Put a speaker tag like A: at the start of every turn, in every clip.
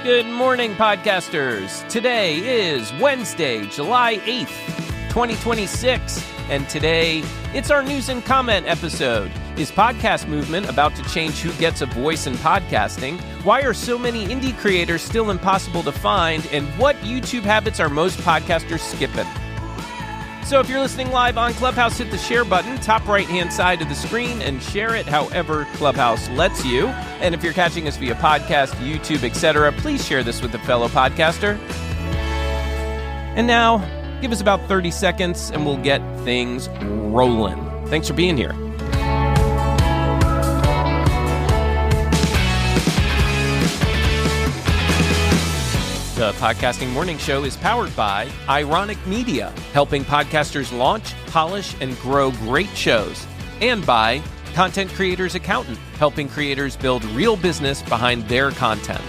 A: Good morning, podcasters. Today is Wednesday, July 8th, 2026, and today it's our news and comment episode. Is podcast movement about to change who gets a voice in podcasting? Why are so many indie creators still impossible to find? And what YouTube habits are most podcasters skipping? So if you're listening live on Clubhouse, hit the share button, top right-hand side of the screen, and share it however Clubhouse lets you. And if you're catching us via podcast, YouTube, etc., please share this with a fellow podcaster. And now, give us about 30 seconds and we'll get things rolling. Thanks for being here. The Podcasting Morning Show is powered by Ironic Media, helping podcasters launch, polish, and grow great shows. And by Content Creators Accountant, helping creators build real business behind their content.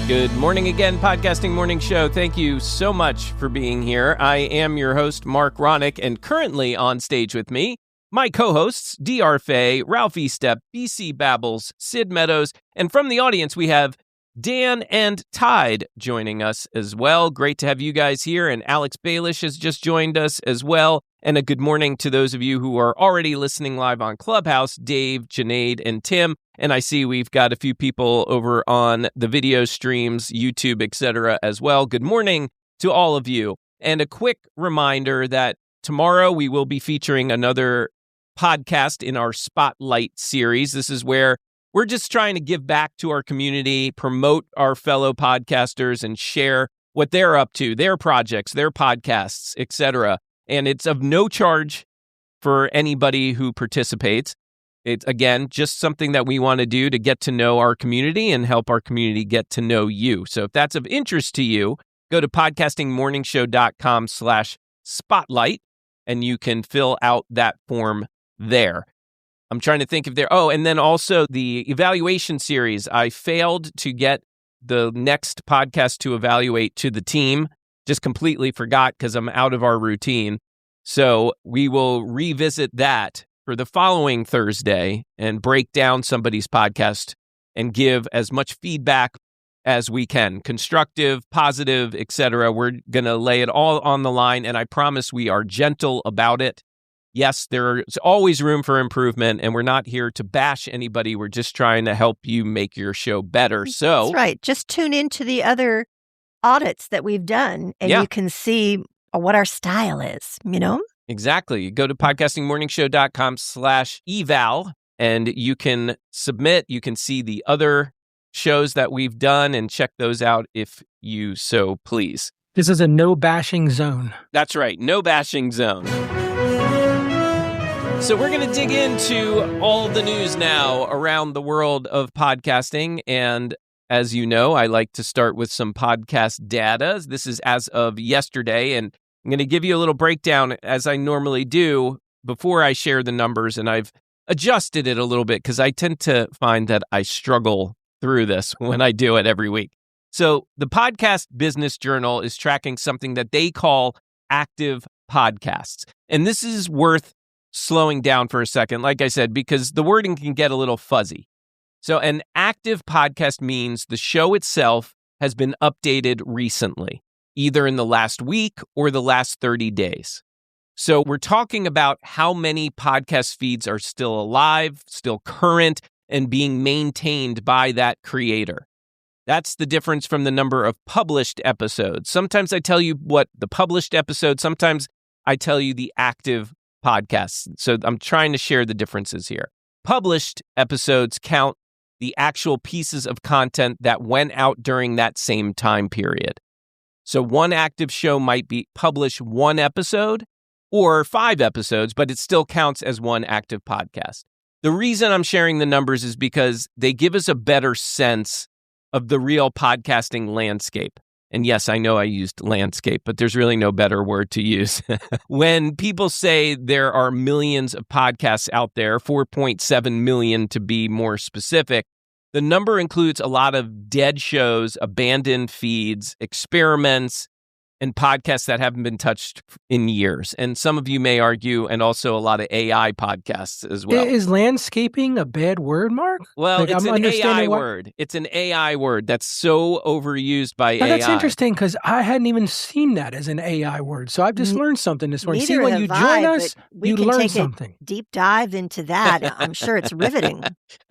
A: Good morning again, Podcasting Morning Show. Thank you so much for being here. I am your host, Marc Ronick, and currently on stage with me, my co-hosts, DR Fay, Ralph Estep, BC Babbles, Sid Meadows, and from the audience, we have Dan and Tide joining us as well. Great to have you guys here, and Alex Baelish has just joined us as well. And a good morning to those of you who are already listening live on Clubhouse, Dave, Junaid, and Tim. And I see we've got a few people over on the video streams, YouTube, etc. as well. Good morning to all of you. And a quick reminder that tomorrow we will be featuring another podcast in our Spotlight series. This is where we're just trying to give back to our community, promote our fellow podcasters, and share what they're up to, their projects, their podcasts, etc. And it's of no charge for anybody who participates. It's, again, just something that we want to do to get to know our community and help our community get to know you. So if that's of interest to you, go to podcastingmorningshow.com/spotlight, and you can fill out that form there. I'm trying to think if there... Oh, and then also the evaluation series. I failed to get the next podcast to evaluate to the team. Just completely forgot because I'm out of our routine. So we will revisit that for the following Thursday and break down somebody's podcast and give as much feedback as we can. Constructive, positive, etc. We're going to lay it all on the line, and I promise we are gentle about it. Yes, there's always room for improvement, and we're not here to bash anybody. We're just trying to help you make your show better. So
B: that's right. Just tune into the other audits that we've done, and you can see what our style is, you know?
A: Exactly. Go to podcastingmorningshow.com/eval, and you can submit. You can see the other shows that we've done and check those out if you so please.
C: This is a no bashing zone.
A: That's right. No bashing zone. So we're going to dig into all the news now around the world of podcasting. And as you know, I like to start with some podcast data. This is as of yesterday, and I'm going to give you a little breakdown as I normally do before I share the numbers. And I've adjusted it a little bit because I tend to find that I struggle through this when I do it every week. So the Podcast Business Journal is tracking something that they call active podcasts. And this is worth slowing down for a second, like I said, because the wording can get a little fuzzy. So an active podcast means the show itself has been updated recently, either in the last week or the last 30 days. So we're talking about how many podcast feeds are still alive, still current, and being maintained by that creator. That's the difference from the number of published episodes. Sometimes I tell you what the published episode, sometimes I tell you the active podcasts. So I'm trying to share the differences here. Published episodes count the actual pieces of content that went out during that same time period. So one active show might publish one episode or 5 episodes, but it still counts as one active podcast. The reason I'm sharing the numbers is because they give us a better sense of the real podcasting landscape. And yes, I know I used landscape, but there's really no better word to use. When people say there are millions of podcasts out there, 4.7 million to be more specific, The number includes a lot of dead shows, abandoned feeds, experiments, and podcasts that haven't been touched in years. And some of you may argue, and also a lot of AI podcasts as well.
C: Is landscaping a bad word, Marc?
A: Well, it's an AI word. It's an AI word that's so overused by AI.
C: That's interesting because I hadn't even seen that as an AI word. So I've just learned something this morning. See, when you join us, you learn something.
B: Deep dive into that. I'm sure it's riveting.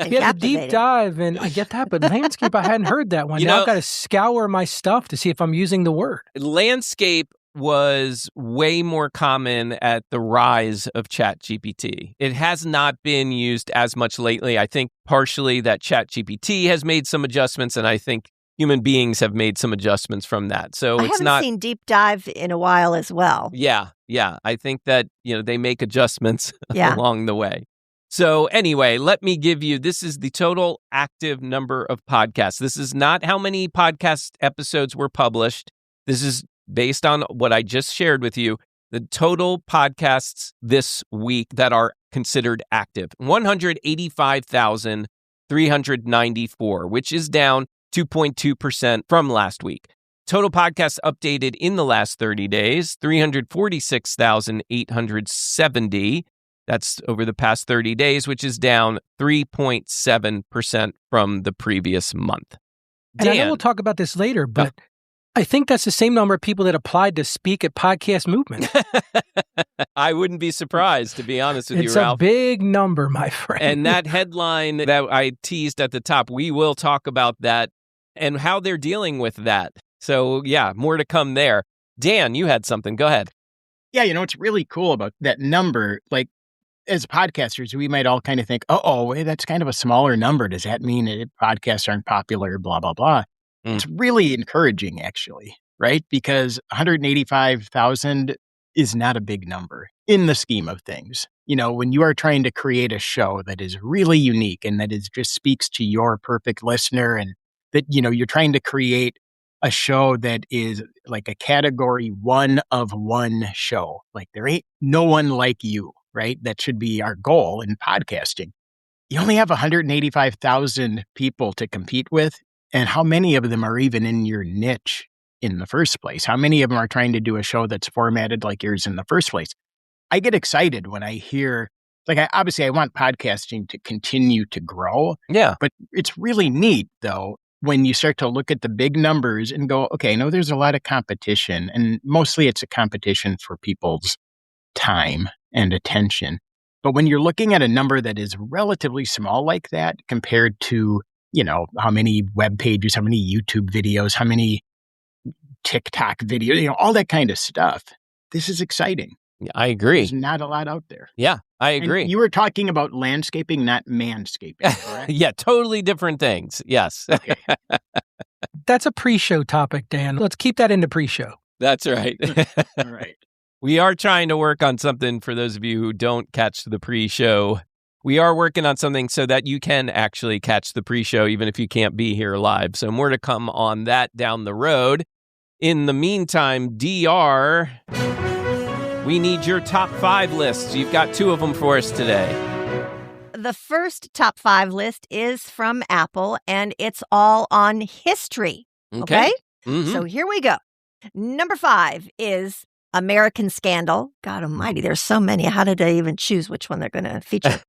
C: Yeah, the deep dive, and I get that, but landscape, I hadn't heard that one. Now I've got to scour my stuff to see if I'm using the word.
A: Landscape was way more common at the rise of ChatGPT. It has not been used as much lately. I think partially that ChatGPT has made some adjustments, and I think human beings have made some adjustments from that. So
B: I haven't seen deep dive in a while as well.
A: Yeah. I think that, they make adjustments along the way. So anyway, let me give you, this is the total active number of podcasts. This is not how many podcast episodes were published. This is based on what I just shared with you, the total podcasts this week that are considered active, 185,394, which is down 2.2% from last week. Total podcasts updated in the last 30 days, 346,870. That's over the past 30 days, which is down 3.7% from the previous month.
C: And I know we'll talk about this later, but I think that's the same number of people that applied to speak at Podcast Movement.
A: I wouldn't be surprised, to be honest with you,
C: It's
A: Ralph.
C: a big number, my friend.
A: And that headline that I teased at the top, we will talk about that and how they're dealing with that. So, more to come there. Dan, you had something. Go ahead.
D: Yeah, what's really cool about that number, like, as podcasters, we might all kind of think, that's kind of a smaller number. Does that mean that podcasts aren't popular, blah, blah, blah? It's really encouraging, actually, right? Because 185,000 is not a big number in the scheme of things. When you are trying to create a show that is really unique and that is just speaks to your perfect listener, and that, you're trying to create a show that is like a category 1 of 1 show. Like there ain't no one like you, right? That should be our goal in podcasting. You only have 185,000 people to compete with. And how many of them are even in your niche in the first place? How many of them are trying to do a show that's formatted like yours in the first place? I get excited when I hear, obviously I want podcasting to continue to grow.
A: Yeah.
D: But it's really neat, though, when you start to look at the big numbers and go, okay, no, there's a lot of competition. And mostly it's a competition for people's time and attention. But when you're looking at a number that is relatively small like that compared to how many web pages, how many YouTube videos, how many TikTok videos, all that kind of stuff. This is exciting.
A: I agree.
D: There's not a lot out there.
A: Yeah, I agree.
D: And you were talking about landscaping, not manscaping, correct?
A: Yeah, totally different things. Yes.
D: Okay.
C: That's a pre-show topic, Dan. Let's keep that into pre-show.
A: That's right.
D: All right.
A: We are trying to work on something for those of you who don't catch the pre-show. We are working on something so that you can actually catch the pre-show, even if you can't be here live. So more to come on that down the road. In the meantime, DR, we need your top 5 lists. You've got 2 of them for us today.
B: The first top 5 list is from Apple, and it's all on history. Okay?
A: Mm-hmm.
B: So here we go. Number 5 is American Scandal. God almighty, there's so many. How did I even choose which one they're going to feature?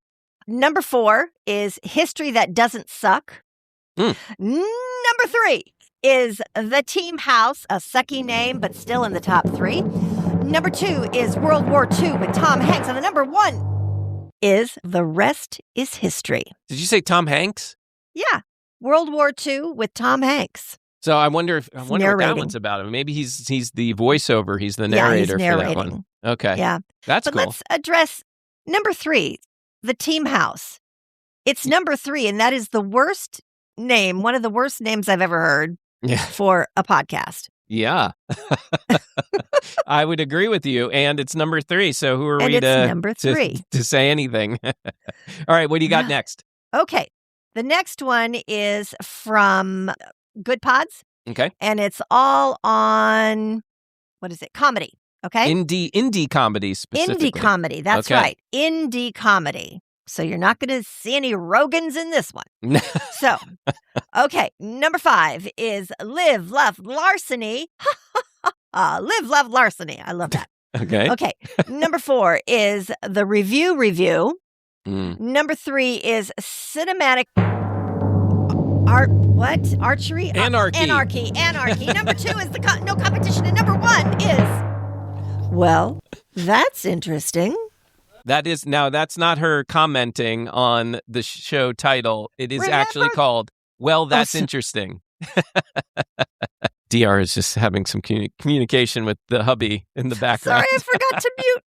B: Number 4 is History That Doesn't Suck. Number 3 is The Team House, a sucky name, but still in the top 3. Number 2 is World War II with Tom Hanks. And the number 1 is The Rest is History.
A: Did you say Tom Hanks?
B: Yeah. World War II with Tom Hanks.
A: So I wonder what that one's about. Maybe he's the voiceover. He's the narrator for that one. Okay.
B: Yeah.
A: That's
B: but
A: cool.
B: Let's address number 3, The Team House. It's number 3, and that is the worst name, one of the worst names I've ever heard for a podcast.
A: Yeah. I would agree with you. And it's number 3. So who are we to say anything? All right. What do you got next?
B: Okay. The next one is from Good Pods.
A: Okay.
B: And it's all on, what is it? Comedy. Okay.
A: Indie comedy specifically.
B: Indie comedy. That's right. Indie comedy. So you're not going to see any Rogans in this one. So, okay, number 5 is Live, Love, Larceny. Live, Love, Larceny. I love that.
A: Okay.
B: Okay, number 4 is The Review. Number 3 is Cinematic Archery?
A: Anarchy.
B: Number 2 is No Competition. And number 1 is, well, that's interesting.
A: That's not her commenting on the show title. It is actually called, well, that's interesting. DR is just having some communication with the hubby in the background.
B: Sorry, I forgot to mute.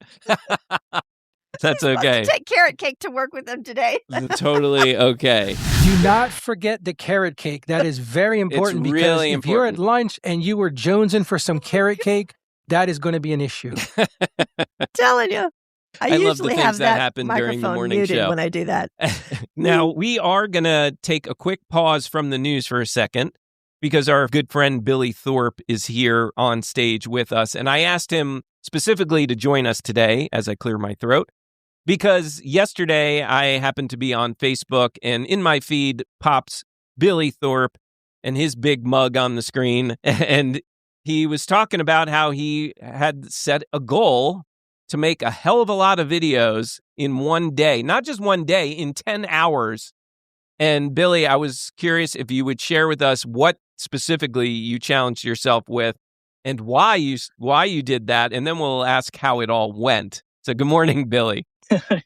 A: That's okay.
B: Take carrot cake to work with them today.
A: Totally okay.
C: Do not forget the carrot cake. That is very important,
A: it's
C: because
A: really
C: if you're at lunch and you were jonesing for some carrot cake, that is going to be an issue.
B: Telling you. I
A: love the
B: usually
A: things
B: have
A: that happen during the
B: microphone
A: morning
B: muted
A: show.
B: when I do that.
A: Now, we are going to take a quick pause from the news for a second, because our good friend Billy Thorpe is here on stage with us. And I asked him specifically to join us today as I clear my throat, because yesterday I happened to be on Facebook, and in my feed pops Billy Thorpe and his big mug on the screen. And he was talking about how he had set a goal to make a hell of a lot of videos in one day, not just one day, in 10 hours. And Billy, I was curious if you would share with us what specifically you challenged yourself with and why you did that. And then we'll ask how it all went. So good morning, Billy.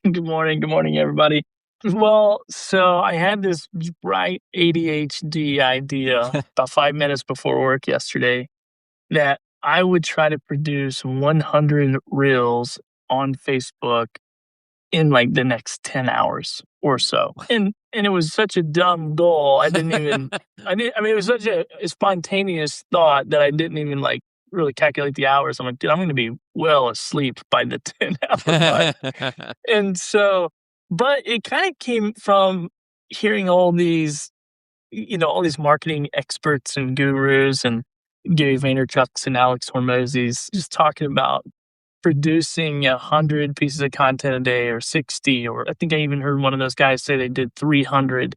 E: Good morning, everybody. Well, so I had this bright ADHD idea about 5 minutes before work yesterday that I would try to produce 100 reels on Facebook in like the next 10 hours or so. And it was such a dumb goal. I mean, it was such a spontaneous thought that I didn't even like really calculate the hours. I'm like, dude, I'm going to be well asleep by the 10 hour mark. And so, but it kind of came from hearing all these marketing experts and gurus and Gary Vaynerchuk's and Alex Hormozy's just talking about producing 100 pieces of content a day or 60, or I think I even heard one of those guys say they did 300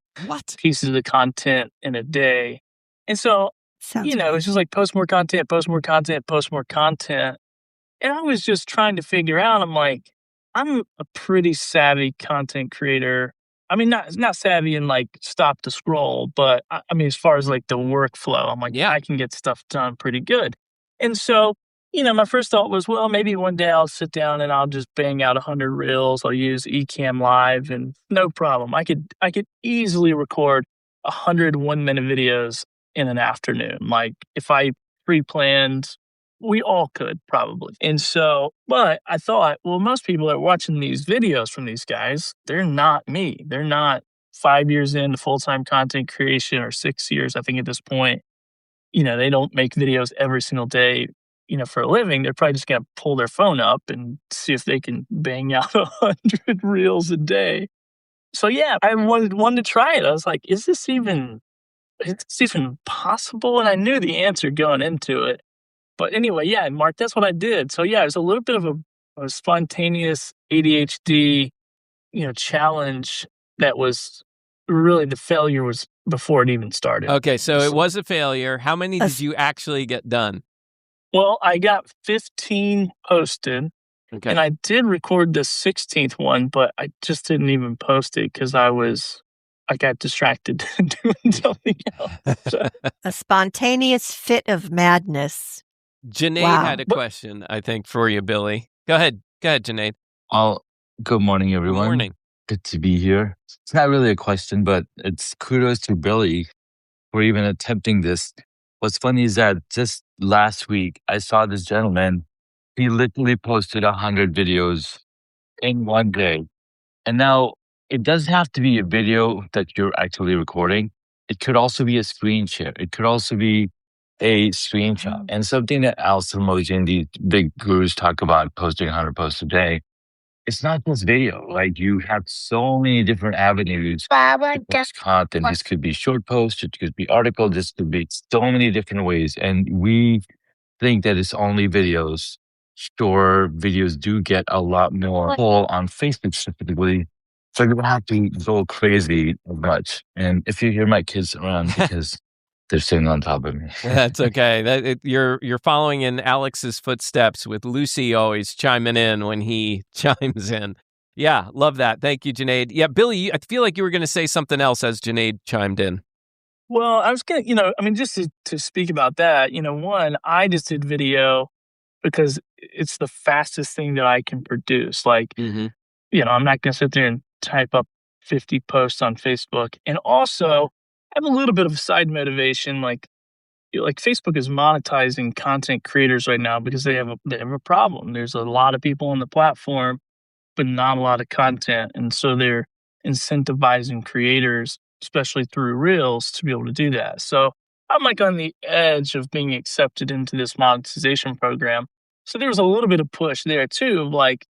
E: pieces of content in a day. And so, it's just like post more content. And I was just trying to figure out, I'm like, I'm a pretty savvy content creator. I mean, not savvy in like stop to scroll, but I mean, as far as like the workflow, I'm like, yeah, I can get stuff done pretty good. And so, my first thought was, well, maybe one day I'll sit down and I'll just bang out 100 reels. I'll use Ecamm Live and no problem. I could easily record 100 1-minute videos in an afternoon. Like if I pre-planned, we all could probably. And so, but I thought, well, most people that are watching these videos from these guys, they're not me. They're not 5 years into full-time content creation or 6 years, I think at this point. They don't make videos every single day, for a living. They're probably just going to pull their phone up and see if they can bang out 100 reels a day. So yeah, I wanted to try it. I was like, is this even possible? And I knew the answer going into it. But anyway, yeah, Mark, that's what I did. So yeah, it was a little bit of a spontaneous ADHD, challenge that was really, the failure was before it even started.
A: Okay, so it was a failure. How many did you actually get done?
E: Well, I got 15 posted. Okay. And I did record the 16th one, but I just didn't even post it because I got distracted doing something else. So.
B: A spontaneous fit of madness.
A: Janaid had a question, I think, for you, Billy. Go ahead, Janaid.
F: Good morning, everyone.
A: Good morning.
F: Good to be here. It's not really a question, but it's kudos to Billy for even attempting this. What's funny is that just last week, I saw this gentleman. He literally posted 100 videos in one day. And now it doesn't have to be a video that you're actually recording. It could also be a screen share. It could also be a screenshot. And something that Alex Hormozy and these big gurus talk about, posting 100 posts a day. It's not just video. Like, you have so many different avenues to post content. This could be short post, it could be article, this could be so many different ways. And we think that it's only videos. Sure, videos do get a lot more pull on Facebook specifically. So you don't have to go crazy much. And if you hear my kids around, because they're sitting on top of me.
A: That's okay. You're following in Alex's footsteps with Lucy always chiming in when he chimes in. Yeah, love that. Thank you, Junaid. Yeah, Billy, I feel like you were going to say something else as Junaid chimed in.
E: Well, I was going to, just to speak about that, one, I just did video because it's the fastest thing that I can produce. Like, I'm not going to sit there and type up 50 posts on Facebook. And also, I have a little bit of side motivation. Like Facebook is monetizing content creators right now because they have a problem. There's a lot of people on the platform, but not a lot of content. And so they're incentivizing creators, especially through Reels, to be able to do that. So I'm like on the edge of being accepted into this monetization program. So there was a little bit of push there too, of like,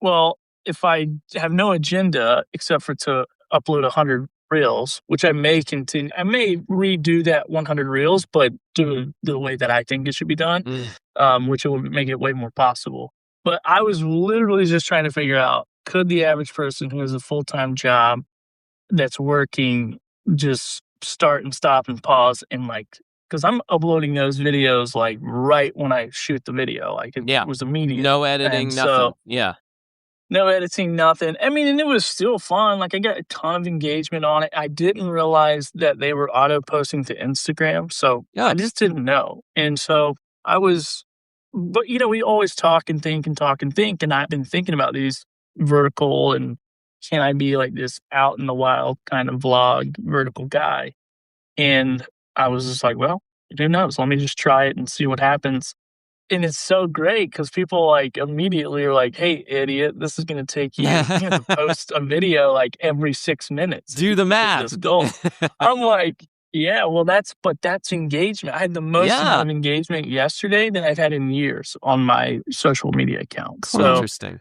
E: well, if I have no agenda except for to upload 100 Reels, which I may continue, I may redo that 100 Reels, but do it the way that I think it should be done, which will make it way more possible. But I was literally just trying to figure out, could the average person who has a full-time job that's working just start and stop and pause and because I'm uploading those videos like right when I shoot the video. Like it was immediate.
A: No editing,
E: and
A: nothing. Yeah.
E: No editing, nothing. I mean, and it was still fun. Like I got a ton of engagement on it. I didn't realize that they were auto posting to Instagram. So I just didn't know. And so but we always talk and think. And I've been thinking about these vertical and can I be like this out in the wild kind of vlog vertical guy? And I was just like, well, who knows? Let me just try it and see what happens. And it's so great because people like immediately are like, hey, idiot, this is going to take you, to post a video like every 6 minutes.
A: Do the math.
E: This goal. I'm like, yeah, well, that's engagement. I had the most amount of engagement yesterday than I've had in years on my social media account. So
A: interesting.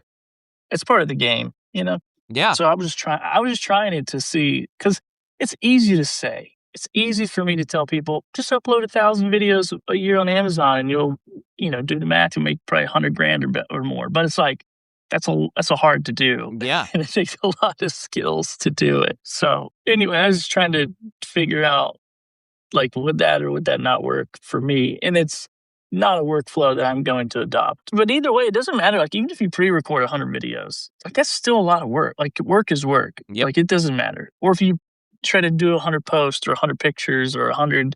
E: It's part of the game,
A: Yeah.
E: So I was just trying it to see, because it's easy to say. It's easy for me to tell people, just upload 1,000 videos a year on Amazon and you'll, do the math and make probably $100,000 or more. But it's like, that's a hard to do.
A: Yeah.
E: And it takes a lot of skills to do it. So anyway, I was just trying to figure out, like, would that or would that not work for me? And it's not a workflow that I'm going to adopt. But either way, it doesn't matter. Like, even if you pre-record 100 videos, like, that's still a lot of work. Like, work is work.
A: Yep.
E: Like, it doesn't matter. Or if you try to do 100 posts or 100 pictures or 100,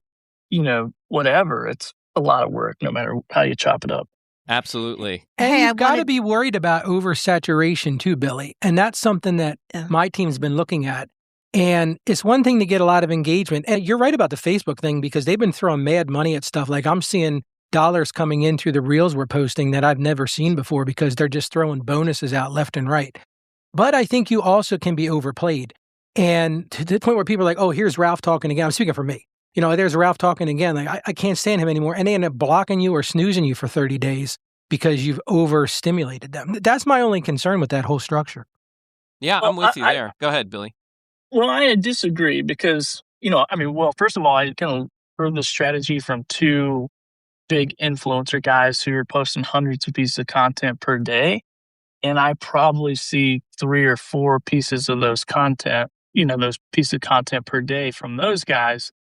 E: whatever, it's a lot of work, no matter how you chop it up.
A: Absolutely.
C: And you've got to be worried about oversaturation too, Billy. And that's something that my team's been looking at. And it's one thing to get a lot of engagement. And you're right about the Facebook thing, because they've been throwing mad money at stuff. Like, I'm seeing dollars coming in through the Reels we're posting that I've never seen before, because they're just throwing bonuses out left and right. But I think you also can be overplayed. And to the point where people are like, oh, here's Ralph talking again. I'm speaking for me. There's Ralph talking again. Like, I can't stand him anymore. And they end up blocking you or snoozing you for 30 days because you've overstimulated them. That's my only concern with that whole structure.
A: Yeah, I'm with you there. Go ahead, Billy.
E: Well, I disagree because, first of all, I kind of heard the strategy from two big influencer guys who are posting hundreds of pieces of content per day. And I probably see 3 or 4 pieces of those pieces of content per day from those guys.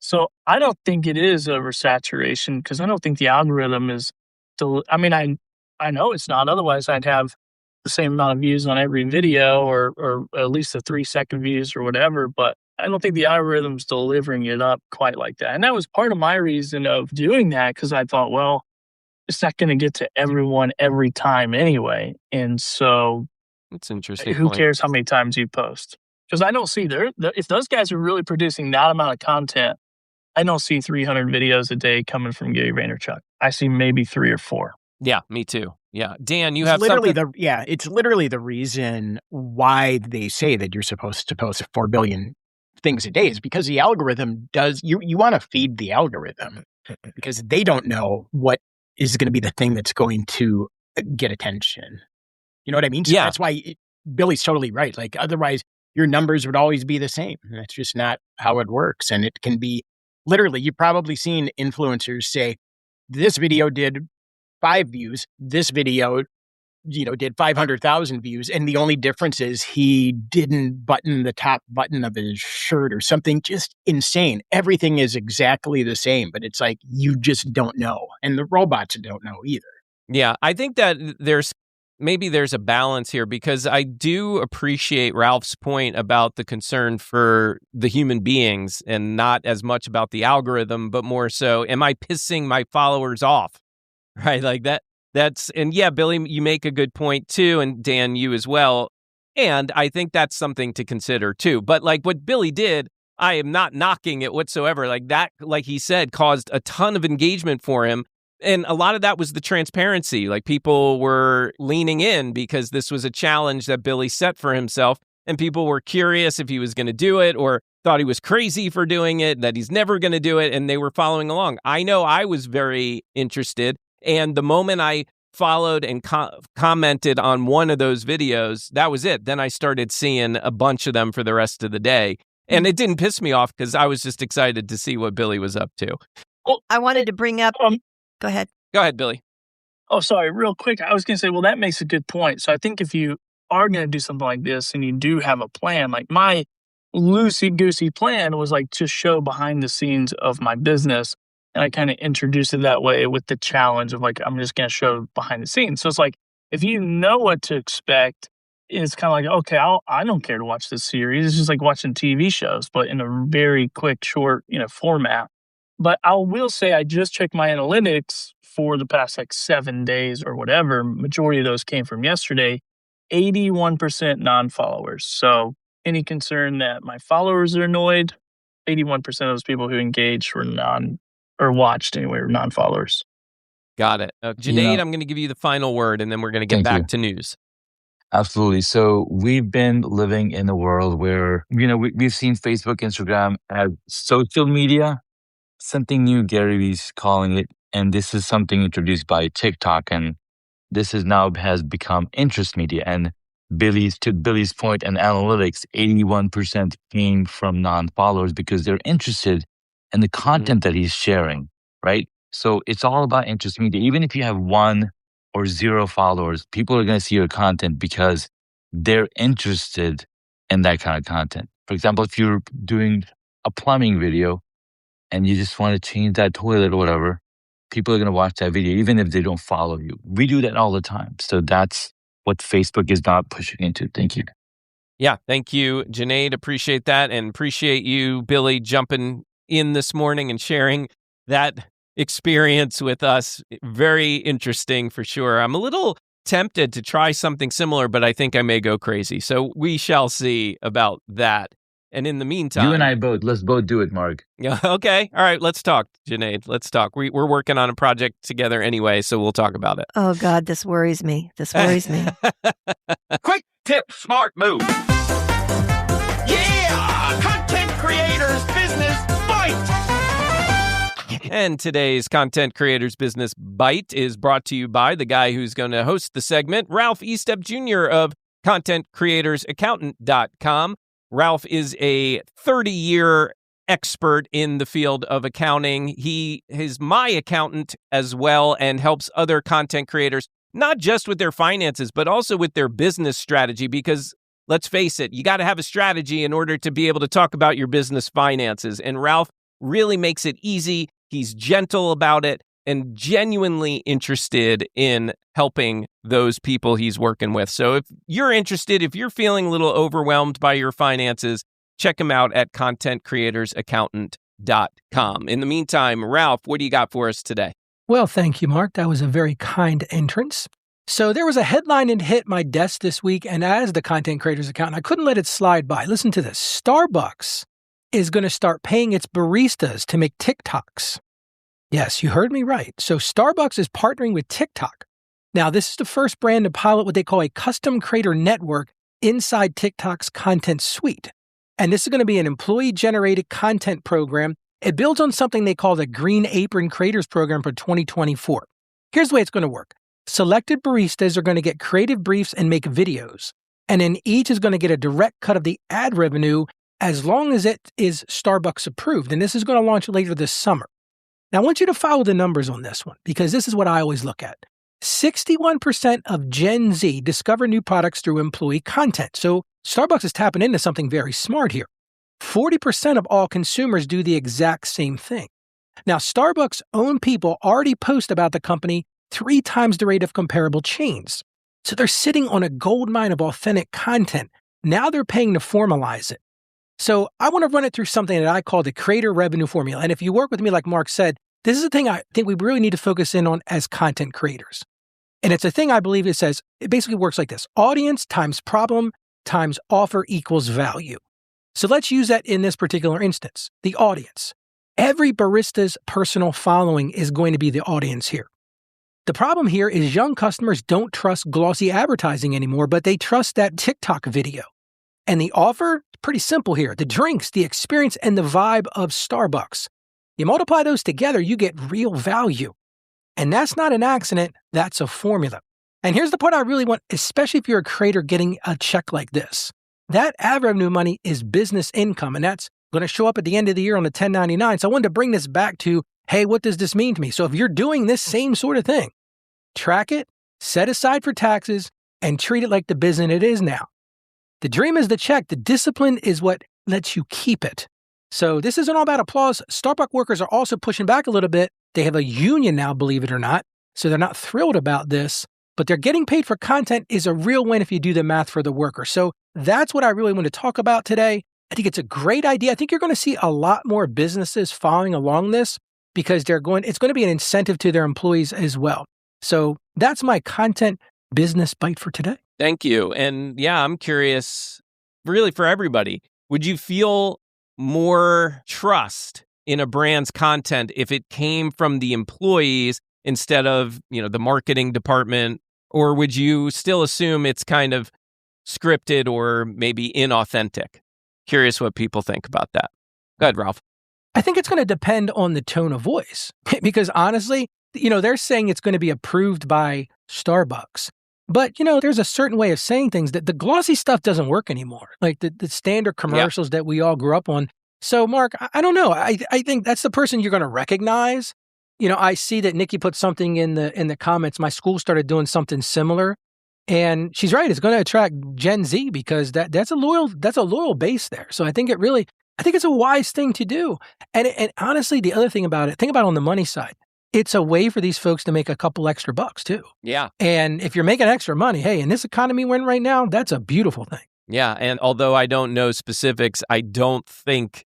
E: So I don't think it is oversaturation, because I don't think the algorithm is, I know it's not. Otherwise, I'd have the same amount of views on every video or at least the 3-second views or whatever. But I don't think the algorithm's delivering it up quite like that. And that was part of my reason of doing that, because I thought, well, it's not going to get to everyone every time anyway. And so
A: that's interesting.
E: Who cares how many times you post? Because I don't see if those guys are really producing that amount of content, I don't see 300 videos a day coming from Gary Vaynerchuk. I see maybe 3 or 4.
A: Yeah, me too. Yeah. Dan, you
D: it's
A: have
D: literally
A: something?
D: It's literally the reason why they say that you're supposed to post 4 billion things a day, is because the algorithm does, you want to feed the algorithm, because they don't know what is going to be the thing that's going to get attention. You know what I mean? So that's why Billy's totally right. Like, otherwise your numbers would always be the same. That's just not how it works. And it can be literally, you've probably seen influencers say, this video did 5 views, this video did 500,000 views. And the only difference is he didn't button the top button of his shirt or something just insane. Everything is exactly the same, but it's like, you just don't know. And the robots don't know either.
A: Yeah, I think that there's a balance here, because I do appreciate Ralph's point about the concern for the human beings and not as much about the algorithm, but more so, am I pissing my followers off? Right? Like and yeah, Billy, you make a good point too. And Dan, you as well. And I think that's something to consider too. But like what Billy did, I am not knocking it whatsoever. Like that, like he said, caused a ton of engagement for him. And a lot of that was the transparency. Like people were leaning in because this was a challenge that Billy set for himself. And people were curious if he was going to do it, or thought he was crazy for doing it, that he's never going to do it. And they were following along. I know I was very interested. And the moment I followed and commented on one of those videos, that was it. Then I started seeing a bunch of them for the rest of the day. And it didn't piss me off because I was just excited to see what Billy was up to.
B: Well, I wanted to bring up... Go ahead.
A: Go ahead, Billy.
E: Oh, sorry. Real quick. I was going to say, well, that makes a good point. So I think if you are going to do something like this and you do have a plan, like my loosey-goosey plan was like to show behind the scenes of my business. And I kind of introduced it that way with the challenge of like, I'm just going to show behind the scenes. So it's like, if you know what to expect, it's kind of like, okay, I don't care to watch this series. It's just like watching TV shows, but in a very quick, short, format. But I will say I just checked my analytics for the past like 7 days or whatever. Majority of those came from yesterday. 81% non-followers. So any concern that my followers are annoyed, 81% of those people who engaged were watched anyway, were non-followers.
A: Got it. Junaid, I'm going to give you the final word, and then we're going to get back to news.
F: Absolutely. So we've been living in a world where, we've seen Facebook, Instagram as social media, something new Gary Vee's calling it. And this is something introduced by TikTok. And this has become interest media. And to Billy's point and analytics, 81% came from non-followers because they're interested in the content that he's sharing, right? So it's all about interest media. Even if you have 1 or 0 followers, people are going to see your content because they're interested in that kind of content. For example, if you're doing a plumbing video and you just want to change that toilet or whatever, people are going to watch that video even if they don't follow you. We do that all the time. So that's what Facebook is not pushing into. Thank you.
A: Yeah, thank you, Junaid. Appreciate that. And appreciate you, Billy, jumping in this morning and sharing that experience with us. Very interesting for sure. I'm a little tempted to try something similar, but I think I may go crazy. So we shall see about that. And in the meantime...
F: You and I both. Let's both do it, Marc.
A: Yeah. Okay. All right. Let's talk, Junaid. Let's talk. We're working on a project together anyway, so we'll talk about it.
B: Oh, God, this worries me.
G: Quick tip, smart move. Yeah! Content creators business bite!
A: And today's Content Creators Business Bite is brought to you by the guy who's going to host the segment, Ralph Estep Jr. of ContentCreatorsAccountant.com. Ralph is a 30-year expert in the field of accounting. He is my accountant as well and helps other content creators, not just with their finances, but also with their business strategy, because let's face it, you got to have a strategy in order to be able to talk about your business finances. And Ralph really makes it easy. He's gentle about it and genuinely interested in helping those people he's working with. So if you're interested, if you're feeling a little overwhelmed by your finances, check him out at ContentCreatorsAccountant.com. In the meantime, Ralph, what do you got for us today?
C: Well, thank you, Marc. That was a very kind entrance. So there was a headline that hit my desk this week, and as the Content Creators Accountant, I couldn't let it slide by. Listen to this. Starbucks is going to start paying its baristas to make TikToks. Yes, you heard me right. So Starbucks is partnering with TikTok. Now, this is the first brand to pilot what they call a custom creator network inside TikTok's content suite. And this is going to be an employee-generated content program. It builds on something they call the Green Apron Creators Program for 2024. Here's the way it's going to work. Selected baristas are going to get creative briefs and make videos. And then each is going to get a direct cut of the ad revenue as long as it is Starbucks approved. And this is going to launch later this summer. Now, I want you to follow the numbers on this one because this is what I always look at. 61% of Gen Z discover new products through employee content. So Starbucks is tapping into something very smart here. 40% of all consumers do the exact same thing. Now, Starbucks' own people already post about the company 3 times the rate of comparable chains. So they're sitting on a gold mine of authentic content. Now they're paying to formalize it. So I want to run it through something that I call the creator revenue formula. And if you work with me, like Marc said, this is a thing I think we really need to focus in on as content creators. And it's a thing I believe it says, it basically works like this: audience times problem times offer equals value. So let's use that in this particular instance, the audience. Every barista's personal following is going to be the audience here. The problem here is young customers don't trust glossy advertising anymore, but they trust that TikTok video. And the offer, pretty simple here: the drinks, the experience, and the vibe of Starbucks. You multiply those together, you get real value. And that's not an accident, that's a formula. And here's the part I really want, especially if you're a creator getting a check like this. That ad revenue money is business income, and that's going to show up at the end of the year on the 1099. So I wanted to bring this back to, hey, what does this mean to me? So if you're doing this same sort of thing, track it, set aside for taxes, and treat it like the business it is now. The dream is the check. The discipline is what lets you keep it. So this isn't all about applause. Starbucks workers are also pushing back a little bit. They have a union now, believe it or not. So they're not thrilled about this, but they're getting paid for content is a real win if you do the math for the worker. So that's what I really want to talk about today. I think it's a great idea. I think you're going to see a lot more businesses following along this because it's going to be an incentive to their employees as well. So that's my content business bite for today.
A: Thank you. And yeah, I'm curious, really for everybody, would you feel more trust in a brand's content if it came from the employees instead of, the marketing department? Or would you still assume it's kind of scripted or maybe inauthentic? Curious what people think about that. Go ahead, Ralph.
C: I think it's going to depend on the tone of voice because honestly, they're saying it's going to be approved by Starbucks. But, there's a certain way of saying things that the glossy stuff doesn't work anymore, like the standard commercials that we all grew up on. So, Marc, I don't know. I think that's the person you're going to recognize. I see that Nikki put something in the comments. My school started doing something similar. And she's right. It's going to attract Gen Z because that's a loyal base there. So I think it's a wise thing to do. And honestly, the other thing about it, think about it on the money side. It's a way for these folks to make a couple extra bucks too.
A: Yeah.
C: And if you're making extra money, hey, in this economy we're in right now, that's a beautiful thing.
A: Yeah. And although I don't know specifics, I don't think,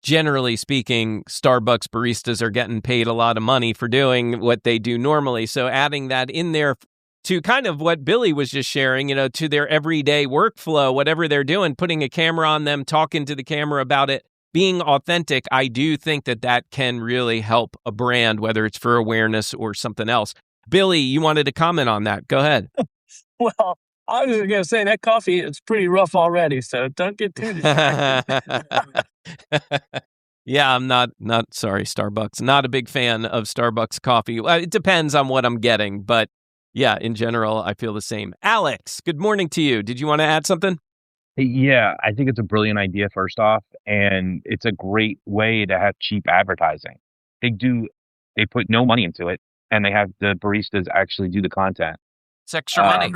A: generally speaking, Starbucks baristas are getting paid a lot of money for doing what they do normally. So adding that in there to kind of what Billy was just sharing, to their everyday workflow, whatever they're doing, putting a camera on them, talking to the camera about it, being authentic, I do think that can really help a brand, whether it's for awareness or something else. Billy, you wanted to comment on that. Go ahead.
E: Well, I was going to say that coffee is pretty rough already, so don't get too distracted.
A: Yeah, I'm not sorry, Starbucks. Not a big fan of Starbucks coffee. It depends on what I'm getting, but yeah, in general, I feel the same. Alex, good morning to you. Did you want to add something?
H: Yeah, I think it's a brilliant idea, first off, and it's a great way to have cheap advertising. They put no money into it, and they have the baristas actually do the content.
A: It's extra money.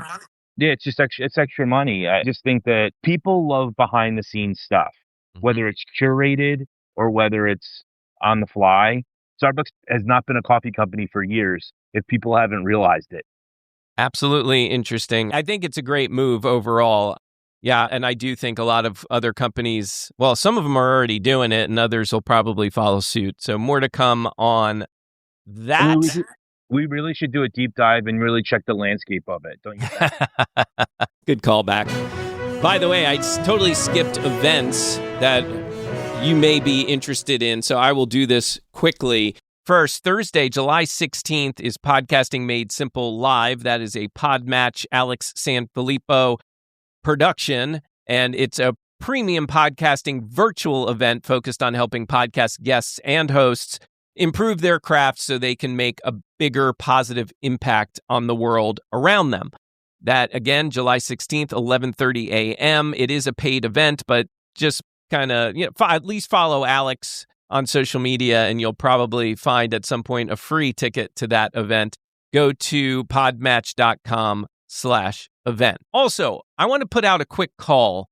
H: Yeah, it's extra money. I just think that people love behind the scenes stuff, whether it's curated or whether it's on the fly. Starbucks has not been a coffee company for years if people haven't realized it.
A: Absolutely interesting. I think it's a great move overall. Yeah, and I do think a lot of other companies, well, some of them are already doing it and others will probably follow suit. So more to come on that.
H: We really should do a deep dive and really check the landscape of it, don't you think?
A: Good callback. By the way, I totally skipped events that you may be interested in, so I will do this quickly. First, Thursday, July 16th is Podcasting Made Simple Live. That is a PodMatch Alex Sanfilippo production, and it's a premium podcasting virtual event focused on helping podcast guests and hosts improve their craft so they can make a bigger positive impact on the world around them. That, again, July 16th, 11:30 a.m. It is a paid event, but just kind of, at least follow Alex on social media, and you'll probably find at some point a free ticket to that event. go to podmatch.com/event. Also, I want to put out a quick call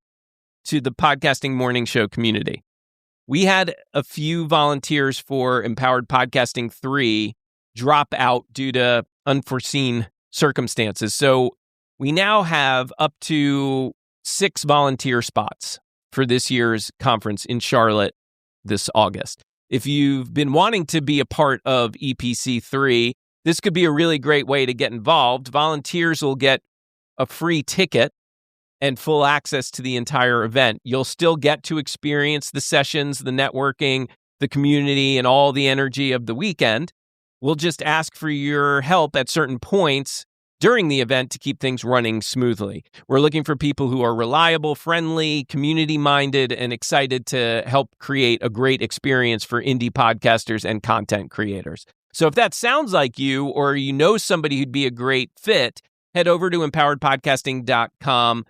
A: to the Podcasting Morning Show community. We had a few volunteers for Empowered Podcasting 3 drop out due to unforeseen circumstances. So we now have up to 6 volunteer spots for this year's conference in Charlotte this August. If you've been wanting to be a part of EPC 3, this could be a really great way to get involved. Volunteers will get a free ticket and full access to the entire event. You'll still get to experience the sessions, the networking, the community, and all the energy of the weekend. We'll just ask for your help at certain points during the event to keep things running smoothly. We're looking for people who are reliable, friendly, community-minded, and excited to help create a great experience for indie podcasters and content creators. So if that sounds like you, or you know somebody who'd be a great fit, head over to empoweredpodcasting.com.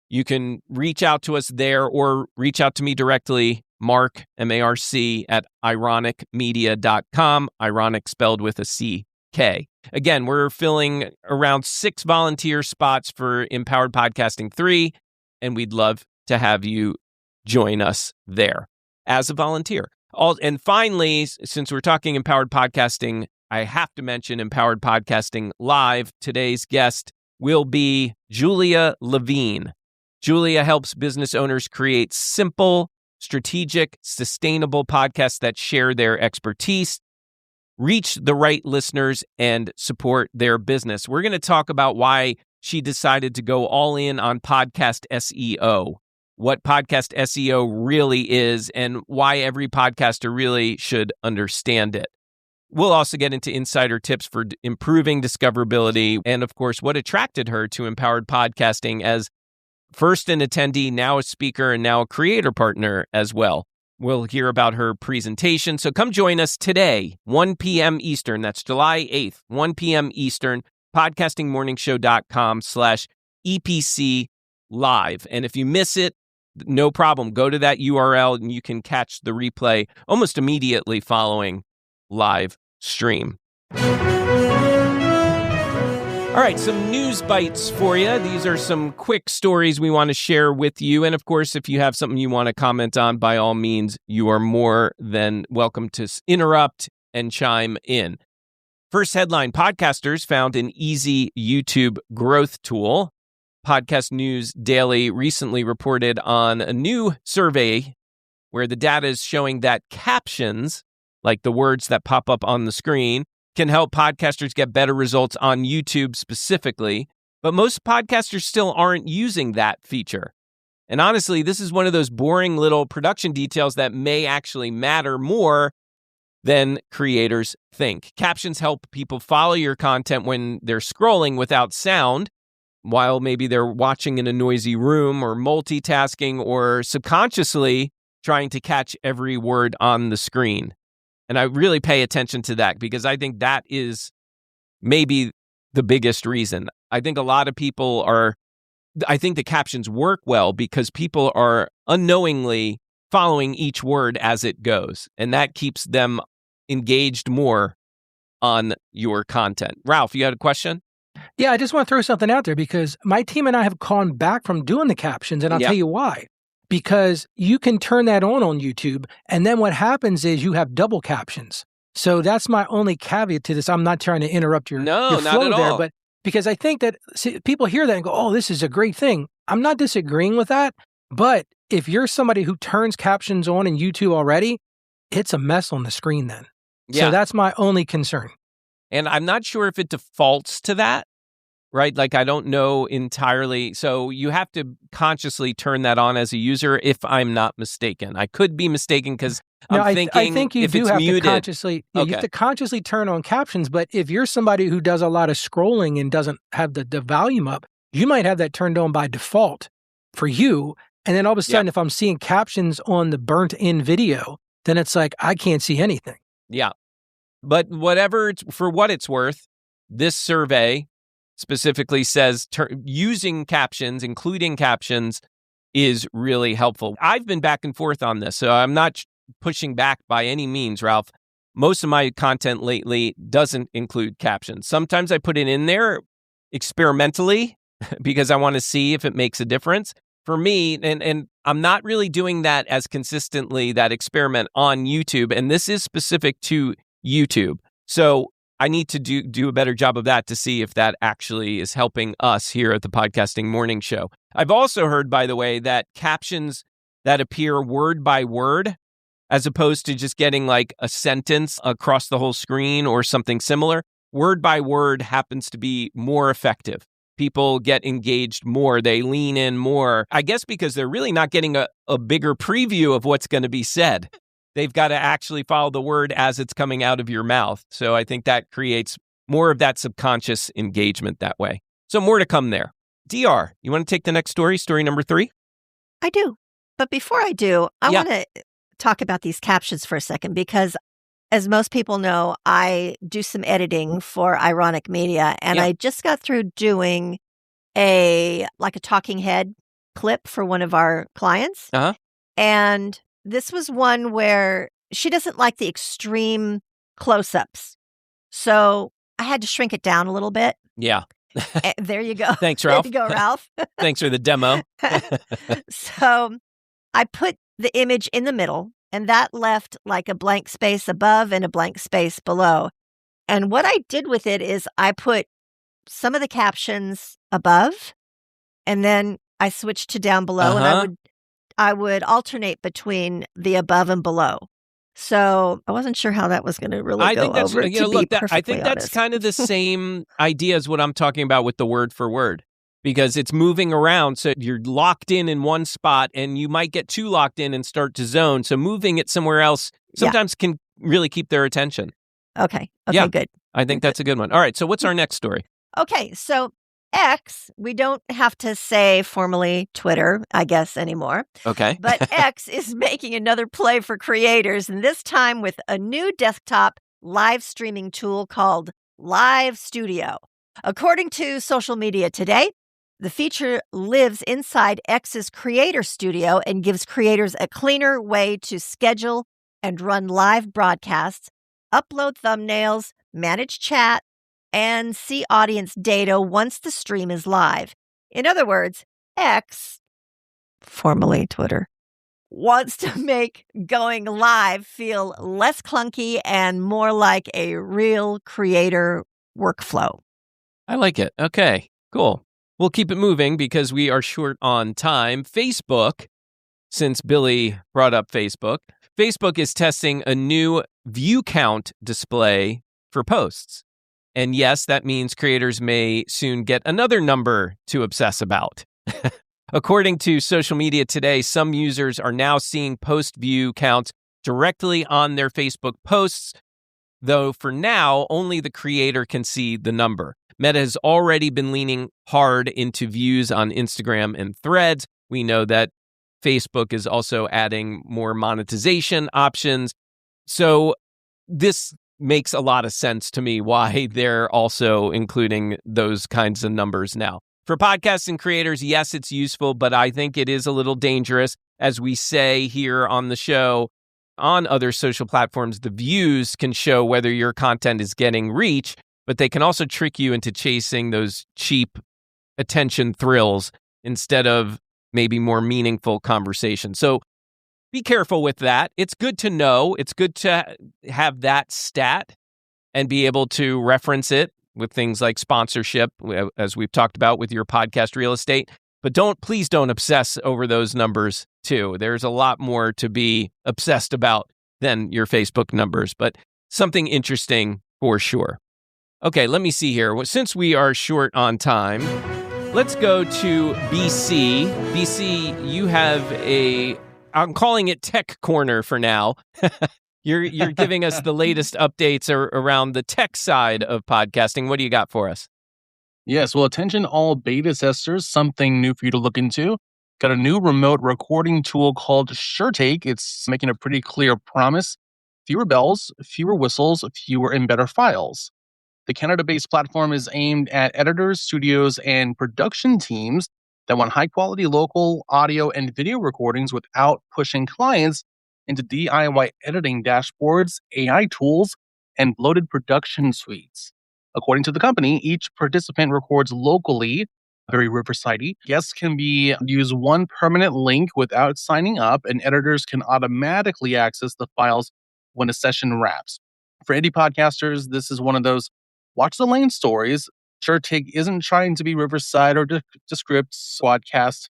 A: You can reach out to us there or reach out to me directly, Marc, M-A-R-C, at ironicmedia.com, ironic spelled with a C-K. Again, we're filling around 6 volunteer spots for Empowered Podcasting 3, and we'd love to have you join us there as a volunteer. And finally, since we're talking Empowered Podcasting, I have to mention Empowered Podcasting Live. Today's guest will be Julia Levine. Julia helps business owners create simple, strategic, sustainable podcasts that share their expertise, reach the right listeners, and support their business. We're going to talk about why she decided to go all in on podcast SEO, what podcast SEO really is, and why every podcaster really should understand it. We'll also get into insider tips for improving discoverability and, of course, what attracted her to Empowered Podcasting as first an attendee, now a speaker, and now a creator partner as well. We'll hear about her presentation. So come join us today, 1 p.m. Eastern. That's July 8th, 1 p.m. Eastern, podcastingmorningshow.com/EPC live. And if you miss it, no problem. Go to that URL and you can catch the replay almost immediately following live stream. All right, some news bites for you. These are some quick stories we want to share with you. And of course, if you have something you want to comment on, by all means, you are more than welcome to interrupt and chime in. First headline, podcasters found an easy YouTube growth tool. Podcast News Daily recently reported on a new survey where the data is showing that captions, like the words that pop up on the screen, can help podcasters get better results on YouTube specifically, but most podcasters still aren't using that feature. And honestly, this is one of those boring little production details that may actually matter more than creators think. Captions help people follow your content when they're scrolling without sound, while maybe they're watching in a noisy room or multitasking or subconsciously trying to catch every word on the screen. And I really pay attention to that because I think that is maybe the biggest reason. I think a lot of people I think the captions work well because people are unknowingly following each word as it goes. And that keeps them engaged more on your content. Ralph, you had a question?
C: Yeah, I just want to throw something out there because my team and I have gone back from doing the captions, and I'll tell you why. Because you can turn that on YouTube, and then what happens is you have double captions. So that's my only caveat to this. I'm not trying to interrupt your flow
A: not at
C: there,
A: all.
C: but because I think that people hear that and go, oh, this is a great thing. I'm not disagreeing with that, but if you're somebody who turns captions on in YouTube already, it's a mess on the screen then.
A: Yeah.
C: So that's my only concern.
A: And I'm not sure if it defaults to that, right? Like, I don't know entirely. So you have to consciously turn that on as a user, if I'm not mistaken. I could be mistaken because I
C: think you
A: if
C: do
A: it's
C: have
A: muted,
C: to consciously, you have to consciously turn on captions. But if you're somebody who does a lot of scrolling and doesn't have the volume up, you might have that turned on by default for you. And then all of a sudden, if I'm seeing captions on the burnt in video, then it's like, I can't see anything.
A: Yeah. But for what it's worth, this survey specifically says using captions, including captions, is really helpful. I've been back and forth on this, so I'm not pushing back by any means, Ralph. most of my content lately doesn't include captions. Sometimes I put it in there experimentally because I want to see if it makes a difference. For me, and I'm not really doing that as consistently, that experiment on YouTube, and this is specific to YouTube. So I need to do a better job of that to see if that actually is helping us here at the Podcasting Morning Show. I've also heard, by the way, that captions that appear word by word, as opposed to just getting like a sentence across the whole screen or something similar, word by word happens to be more effective. People get engaged more. They lean in more. I guess because they're really not getting a bigger preview of what's going to be said. They've got to actually follow the word as it's coming out of your mouth. So I think that creates more of that subconscious engagement that way. So more to come there. DR, you want to take the next story number 3?
B: I do. But before I do, I want to talk about these captions for a second because as most people know, I do some editing for Ironic Media, and I just got through doing a talking head clip for one of our clients.
A: Uh-huh.
B: And this was one where she doesn't like the extreme close-ups. So I had to shrink it down a little bit.
A: Yeah.
B: There you go.
A: Thanks, Ralph.
B: There you go, Ralph.
A: Thanks for the demo.
B: So I put the image in the middle, and that left like a blank space above and a blank space below. And what I did with it is I put some of the captions above, and then I switched to down below, and I would alternate between the above and below. So I wasn't sure how that was going to really go over.
A: I think that's kind of the same idea as what I'm talking about with the word for word, because it's moving around. So you're locked in one spot, and you might get too locked in and start to zone. So moving it somewhere else sometimes can really keep their attention.
B: Okay, good.
A: I think that's a good one. All right, so what's our next story?
B: Okay, so X, we don't have to say formally Twitter, I guess, anymore.
A: Okay.
B: But X is making another play for creators, and this time with a new desktop live streaming tool called Live Studio. According to Social Media Today, the feature lives inside X's Creator Studio and gives creators a cleaner way to schedule and run live broadcasts, upload thumbnails, manage chat, and see audience data once the stream is live. In other words, X, formerly Twitter, wants to make going live feel less clunky and more like a real creator workflow.
A: I like it. Okay, cool. We'll keep it moving because we are short on time. Facebook, since Billy brought up Facebook is testing a new view count display for posts. And yes, that means creators may soon get another number to obsess about. According to Social Media Today, some users are now seeing post view counts directly on their Facebook posts, though for now, only the creator can see the number. Meta has already been leaning hard into views on Instagram and Threads. We know that Facebook is also adding more monetization options. So this makes a lot of sense to me why they're also including those kinds of numbers now. For podcasting creators, yes, it's useful, but I think it is a little dangerous. As we say here on the show, on other social platforms, the views can show whether your content is getting reach, but they can also trick you into chasing those cheap attention thrills instead of maybe more meaningful conversation. So be careful with that. It's good to know. It's good to have that stat and be able to reference it with things like sponsorship, as we've talked about with your podcast real estate. But please don't obsess over those numbers too. There's a lot more to be obsessed about than your Facebook numbers, but something interesting for sure. Okay, let me see here. Since we are short on time, let's go to BC. BC, you have I'm calling it Tech Corner for now. You're giving us the latest updates around the tech side of podcasting. What do you got for us?
I: Yes, well, attention all beta testers, something new for you to look into. Got a new remote recording tool called SureTake. It's making a pretty clear promise. Fewer bells, fewer whistles, fewer and better files. The Canada-based platform is aimed at editors, studios, and production teams that want high-quality local audio and video recordings without pushing clients into DIY editing dashboards, AI tools, and bloated production suites. According to the company, each participant records locally, very Riverside-y. Guests can use one permanent link without signing up, and editors can automatically access the files when a session wraps. For indie podcasters, this is one of those watch the lane stories. SureTake isn't trying to be Riverside or Descript, Squadcast,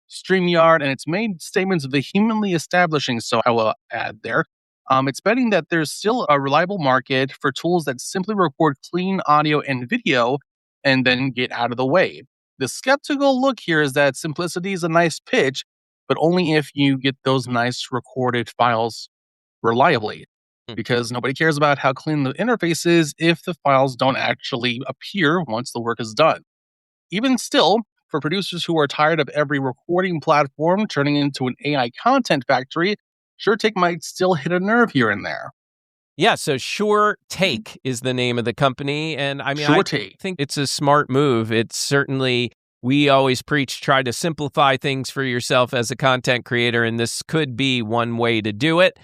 I: StreamYard, and it's made statements vehemently establishing, so I will add there. It's betting that there's still a reliable market for tools that simply record clean audio and video and then get out of the way. The skeptical look here is that simplicity is a nice pitch, but only if you get those nice recorded files reliably, because nobody cares about how clean the interface is if the files don't actually appear once the work is done. Even still, for producers who are tired of every recording platform turning into an AI content factory, SureTake might still hit a nerve here and there.
A: Yeah, so SureTake is the name of the company. And I mean,
I: SureTake.
A: I think it's a smart move. It's certainly, we always preach, try to simplify things for yourself as a content creator, and this could be one way to do it.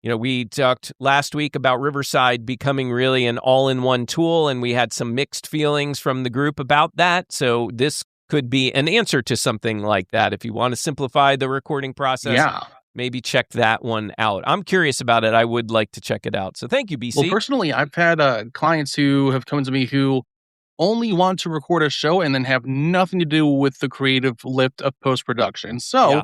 A: You know, we talked last week about Riverside becoming really an all-in-one tool, and we had some mixed feelings from the group about that. So this could be an answer to something like that. If you want to simplify the recording process, maybe check that one out. I'm curious about it. I would like to check it out. So thank you, BC.
I: Well, personally, I've had clients who have come to me who only want to record a show and then have nothing to do with the creative lift of post-production. So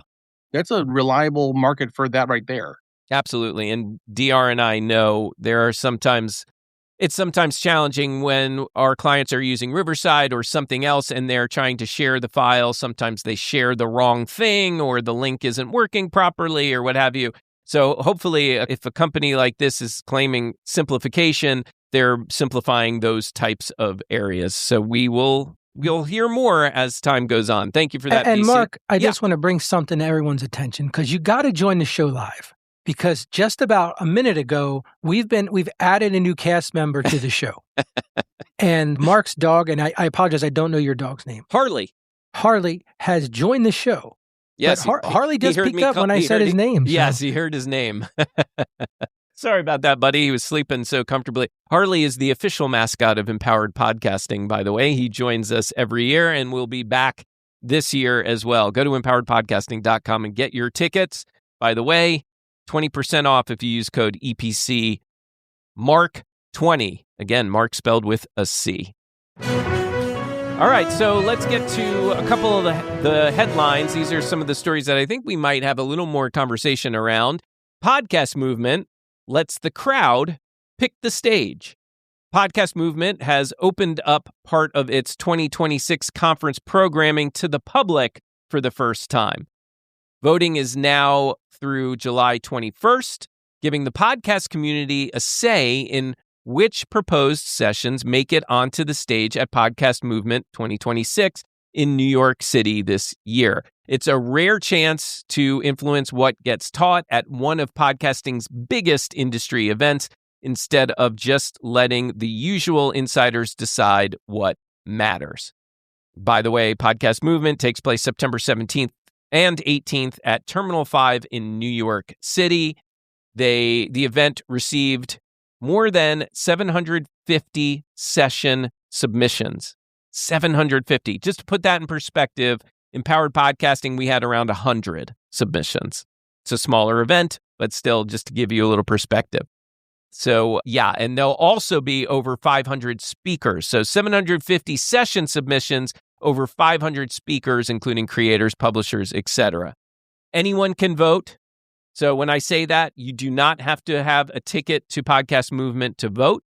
I: that's a reliable market for that right there.
A: Absolutely. And DR and I know it's sometimes challenging when our clients are using Riverside or something else and they're trying to share the file. Sometimes they share the wrong thing or the link isn't working properly or what have you. So hopefully if a company like this is claiming simplification, they're simplifying those types of areas. So we'll hear more as time goes on. Thank you for that,
C: And
A: BC.
C: Mark, I just want to bring something to everyone's attention because you got to join the show live. Because just about a minute ago, we've added a new cast member to the show. And Mark's dog, and I apologize, I don't know your dog's name. Harley has joined the show.
A: Yes.
C: Harley just picked up when I said his name.
A: Yes, he heard his name. Sorry about that, buddy. He was sleeping so comfortably. Harley is the official mascot of Empowered Podcasting, by the way. He joins us every year and will be back this year as well. Go to empoweredpodcasting.com and get your tickets. By the way, 20% off if you use code EPC Marc20. Again, Mark spelled with a C. All right, so let's get to a couple of the headlines. These are some of the stories that I think we might have a little more conversation around. Podcast Movement lets the crowd pick the stage. Podcast Movement has opened up part of its 2026 conference programming to the public for the first time. Voting is now through July 21st, giving the podcast community a say in which proposed sessions make it onto the stage at Podcast Movement 2026 in New York City this year. It's a rare chance to influence what gets taught at one of podcasting's biggest industry events, instead of just letting the usual insiders decide what matters. By the way, Podcast Movement takes place September 17th and 18th at Terminal 5 in New York City. The event received more than 750 session submissions. 750. Just to put that in perspective, Empowered Podcasting, we had around 100 submissions. It's a smaller event, but still just to give you a little perspective. So yeah, and there'll also be over 500 speakers. So 750 session submissions, over 500 speakers, including creators, publishers, etc. Anyone can vote. So when I say that, you do not have to have a ticket to Podcast Movement to vote.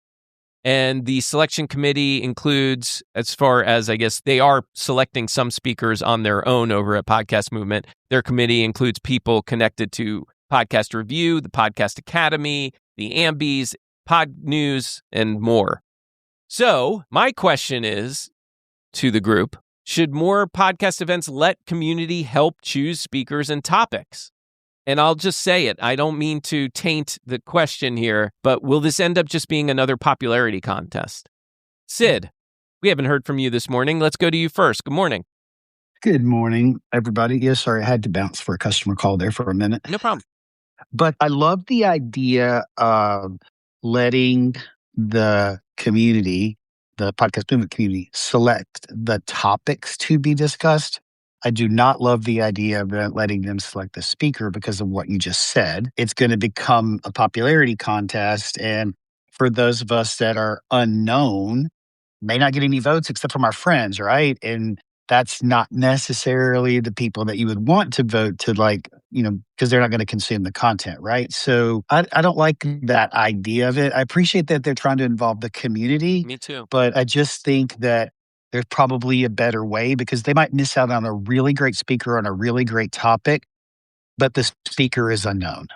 A: And the selection committee includes, as far as I guess they are selecting some speakers on their own over at Podcast Movement. Their committee includes people connected to Podcast Review, the Podcast Academy, the Ambies, Pod News, and more. So my question is to the group, should more podcast events let community help choose speakers and topics? And I'll just say it. I don't mean to taint the question here, but will this end up just being another popularity contest? Sid, we haven't heard from you this morning. Let's go to you first. Good morning.
J: Good morning, everybody. Yes, sorry, I had to bounce for a customer call there for a minute.
A: No problem.
J: But I love the idea of letting the community, the podcast movement community, select the topics to be discussed. I do not love the idea of letting them select the speaker because of what you just said. It's going to become a popularity contest. And for those of us that are unknown, may not get any votes except from our friends, right? And that's not necessarily the people that you would want to vote to, like, because they're not going to consume the content, right? So I don't like that idea of it. I appreciate that they're trying to involve the community.
A: Me too.
J: But I just think that there's probably a better way because they might miss out on a really great speaker on a really great topic, but the speaker is unknown.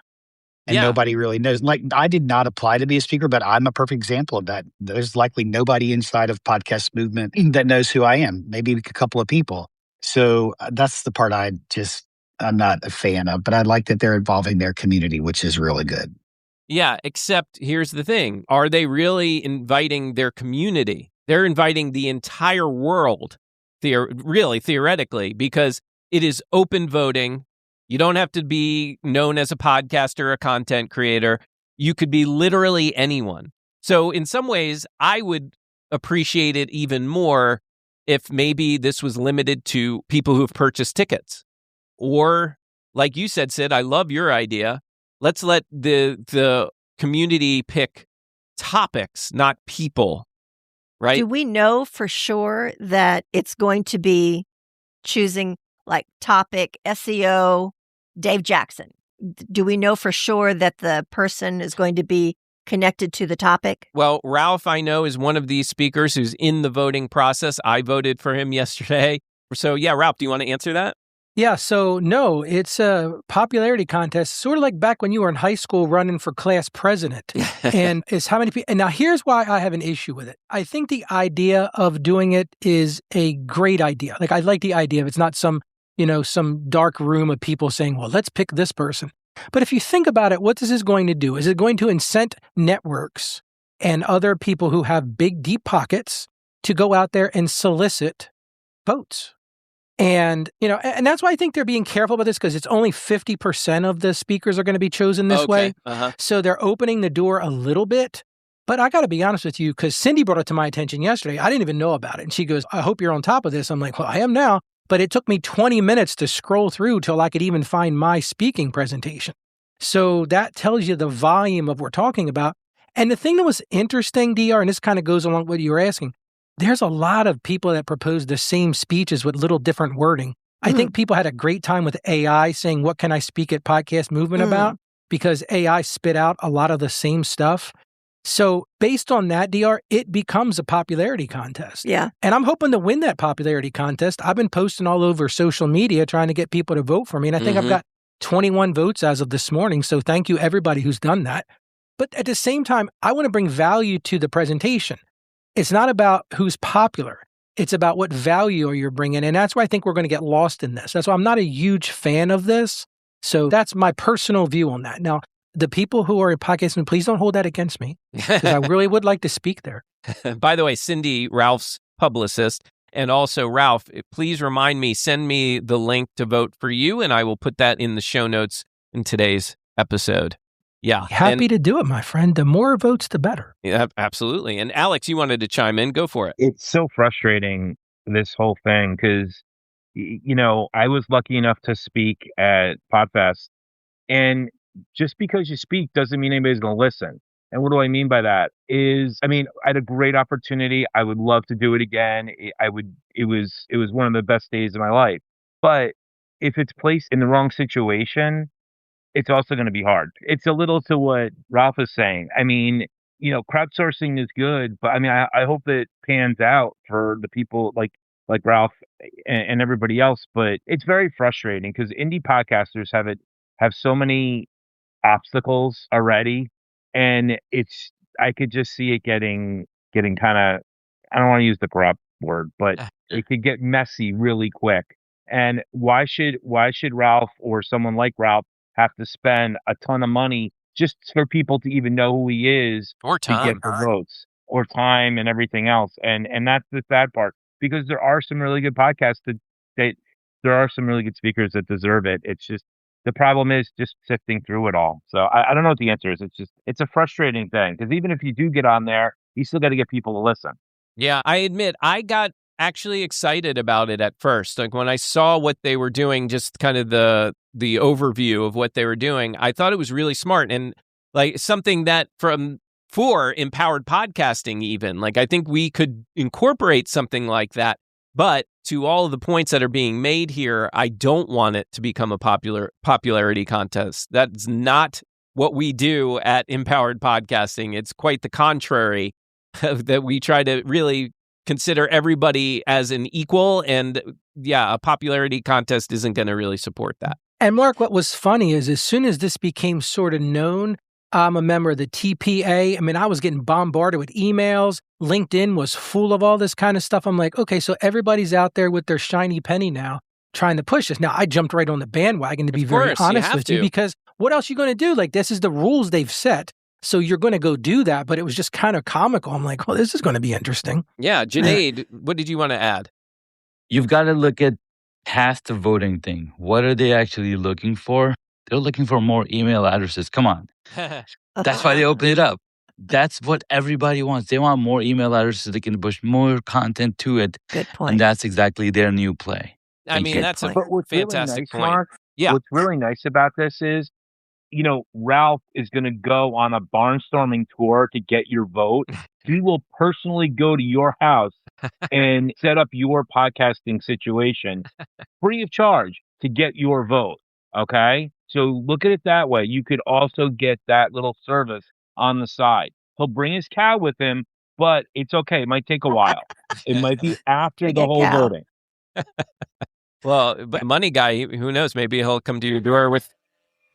J: And nobody really knows. Like, I did not apply to be a speaker, but I'm a perfect example of that. There's likely nobody inside of podcast movement that knows who I am, maybe a couple of people. So that's the part I'm not a fan of, but I like that they're involving their community, which is really good.
A: Yeah, except here's the thing. Are they really inviting their community? They're inviting the entire world, theoretically, because it is open voting. You don't have to be known as a podcaster or a content creator. You could be literally anyone. So in some ways, I would appreciate it even more if maybe this was limited to people who've purchased tickets. Or, like you said, Sid, I love your idea. Let's let the community pick topics, not people, right?
B: Do we know for sure that it's going to be choosing like topic, SEO, Dave Jackson? Do we know for sure that the person is going to be connected to the topic?
A: Well, Ralph, I know, is one of these speakers who's in the voting process. I voted for him yesterday. So yeah, Ralph, do you want to answer that?
C: Yeah, so no, it's a popularity contest, sort of like back when you were in high school running for class president. And it's how many people. And now here's why I have an issue with it. I think the idea of doing it is a great idea. Like, I like the idea of it's not some dark room of people saying, well, let's pick this person. But if you think about it, what this is going to do? Is it going to incent networks and other people who have big, deep pockets to go out there and solicit votes? And, and that's why I think they're being careful about this, because it's only 50% of the speakers are going to be chosen this way.
A: Uh-huh.
C: So they're opening the door a little bit. But I got to be honest with you, because Cindy brought it to my attention yesterday. I didn't even know about it. And she goes, I hope you're on top of this. I'm like, well, I am now. But it took me 20 minutes to scroll through till I could even find my speaking presentation. So that tells you the volume of what we're talking about. And the thing that was interesting, DR, and this kind of goes along with what you were asking, there's a lot of people that propose the same speeches with little different wording. I think people had a great time with AI saying, what can I speak at Podcast Movement about? Because AI spit out a lot of the same stuff. So based on that, DR, it becomes a popularity contest.
B: Yeah.
C: And I'm hoping to win that popularity contest. I've been posting all over social media trying to get people to vote for me. And I think I've got 21 votes as of this morning. So thank you, everybody who's done that. But at the same time, I want to bring value to the presentation. It's not about who's popular. It's about what value you're bringing. And that's why I think we're going to get lost in this. That's why I'm not a huge fan of this. So that's my personal view on that. Now, the people who are in podcasting, please don't hold that against me, because I really would like to speak there.
A: By the way, Cindy, Ralph's publicist, and also Ralph, please remind me, send me the link to vote for you, and I will put that in the show notes in today's episode. Yeah.
C: Happy to do it, my friend. The more votes, the better.
A: Yeah, absolutely. And Alex, you wanted to chime in. Go for it.
H: It's so frustrating, this whole thing, because, I was lucky enough to speak at PodFest, and just because you speak doesn't mean anybody's going to listen. And what do I mean by that is, I had a great opportunity. I would love to do it again. It was one of the best days of my life. But if it's placed in the wrong situation, it's also going to be hard. It's a little to what Ralph is saying. Crowdsourcing is good, but I hope it pans out for the people like Ralph and everybody else. But it's very frustrating because indie podcasters have so many obstacles already, and I could just see it getting kind of, I don't want to use the corrupt word, but it could get messy really quick. And why should Ralph or someone like Ralph have to spend a ton of money just for people to even know who he is,
A: or time,
H: to get the votes, or time and everything else? And that's the sad part, because there are some really good podcasts that there are some really good speakers that deserve it. It's just The problem is just sifting through it all. So I don't know what the answer is. It's a frustrating thing because even if you do get on there, you still got to get people to listen.
A: Yeah, I admit I got actually excited about it at first. Like when I saw what they were doing, just kind of the overview of what they were doing, I thought it was really smart and like something that for empowered podcasting even. Like I think we could incorporate something like that. But to all of the points that are being made here, I don't want it to become a popularity contest. That's not what we do at Empowered Podcasting. It's quite the contrary, that we try to really consider everybody as an equal. And yeah, a popularity contest isn't going to really support that.
C: And Marc, what was funny is as soon as this became sort of known, I'm a member of the TPA. I mean, I was getting bombarded with emails. LinkedIn was full of all this kind of stuff. I'm like, okay, so everybody's out there with their shiny penny now trying to push this. Now, I jumped right on the bandwagon to be very honest with you, because what else are you going to do? Like, this is the rules they've set. So you're going to go do that. But it was just kind of comical. I'm like, well, this is going to be interesting.
A: Yeah. Junaid, what did you want to add?
F: You've got to look at past the voting thing. What are they actually looking for? They're looking for more email addresses. Come on. That's why they open it up. That's what everybody wants. They want more email addresses. They can push more content to it.
B: Good point.
F: And that's exactly their new play.
A: I mean, that's a
H: what's
A: fantastic
H: really nice,
A: point.
H: Marc,
A: Yeah.
H: What's really nice about this is, Ralph is going to go on a barnstorming tour to get your vote. He will personally go to your house and set up your podcasting situation free of charge to get your vote. Okay? So look at it that way. You could also get that little service on the side. He'll bring his cow with him, but it's okay. It might take a while. It might be after the whole voting.
A: Well, but money guy, who knows? Maybe he'll come to your door with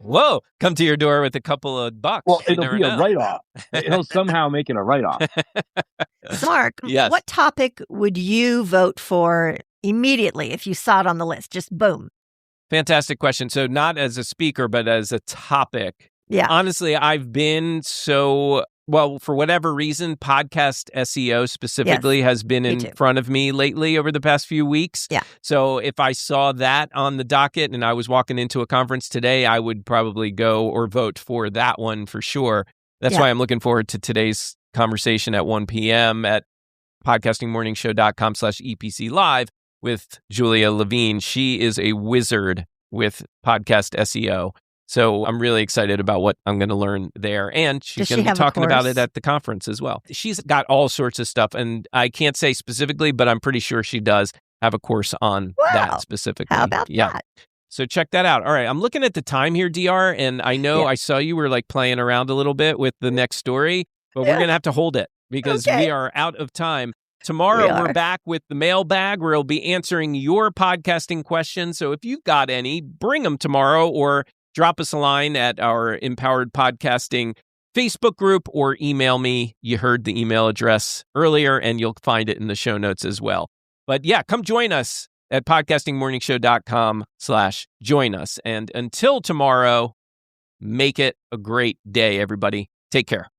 A: a couple of bucks.
H: Well, it'll be a write-off. He'll somehow make it a write-off.
B: Marc,
A: yes.
B: What topic would you vote for immediately if you saw it on the list? Just boom.
A: Fantastic question. So not as a speaker, but as a topic.
B: Yeah.
A: Honestly, I've been for whatever reason, podcast SEO specifically has been in front of me lately over the past few weeks.
B: Yeah.
A: So if I saw that on the docket and I was walking into a conference today, I would probably go or vote for that one for sure. That's why I'm looking forward to today's conversation at 1 p.m. at podcastingmorningshow.com/EPC live with Julia Levine. She is a wizard with podcast SEO. So I'm really excited about what I'm going to learn there. And she's going to be talking about it at the conference as well. She's got all sorts of stuff. And I can't say specifically, but I'm pretty sure she does have a course on that specifically.
B: How about that?
A: So check that out. All right. I'm looking at the time here, DR. And I know I saw you were like playing around a little bit with the next story, but we're going to have to hold it because we are out of time. Tomorrow, we're back with the mailbag where we'll be answering your podcasting questions. So if you've got any, bring them tomorrow or drop us a line at our Empowered Podcasting Facebook group or email me. You heard the email address earlier and you'll find it in the show notes as well. But yeah, come join us at podcastingmorningshow.com/join us. And until tomorrow, make it a great day, everybody. Take care.